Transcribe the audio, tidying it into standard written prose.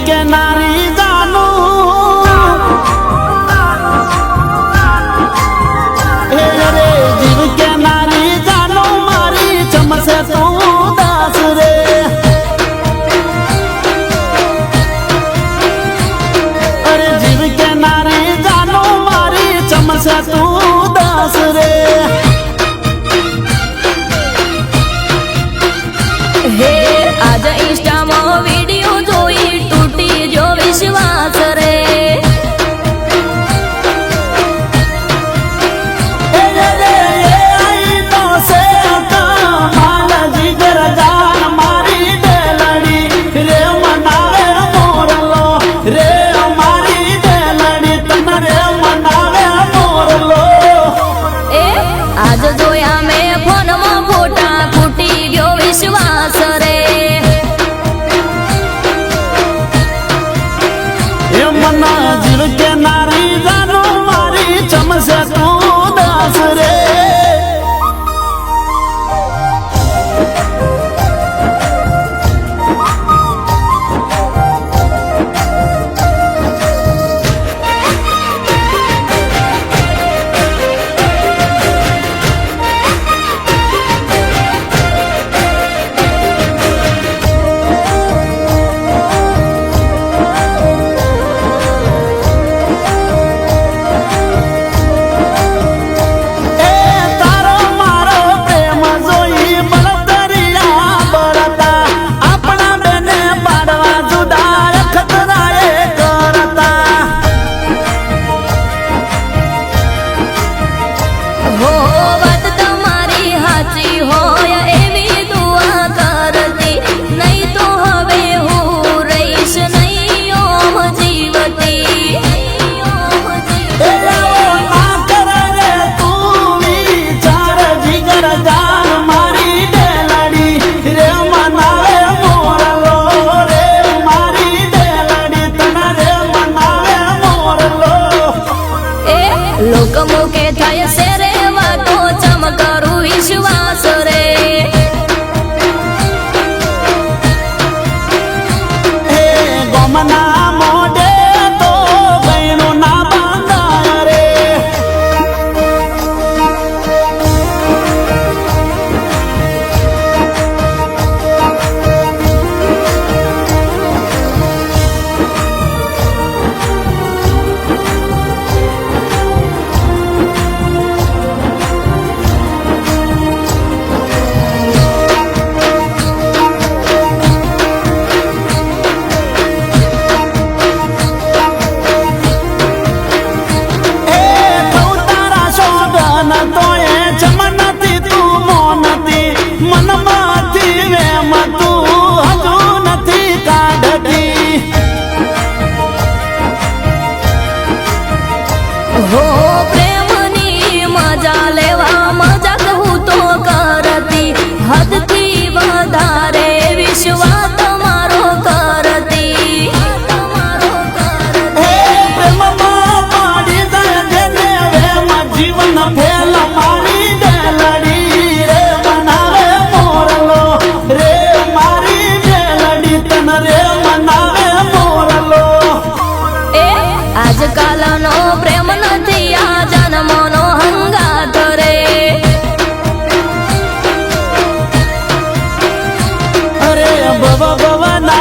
के नारी जानू रे जीव के नारी जानू मारी चमसे तू दास रे अरे जीव के नारी जानू मारी चमसे तू दास रे हे आज इंस्टा में वीडियो जोई टूटी जो विश्वास रे आज जोया में फोन में फोटा फूटी गयो विश्वास रे मना जीव के नारी जानू मारी चमसे तू दास रे लोक मुके थाय से रे वातो चमकरू विश्वास रे हे गोमना मोडे तो गैनो ना बांधा रे हो प्रेमनी मजा लेवा मजा कहूँ तो करती हद थी વધારે विश्वास તમારો करती प्रेम पाड़ी दे जीवन फेल मारी डेलड़ी रे मनावे मोरलो रे मारी डेलड़ी तन रे मनावे मोरलो आजकल नो प्रेम नहीं आ जन्मनो हंगात रे अरे बवा बवा ना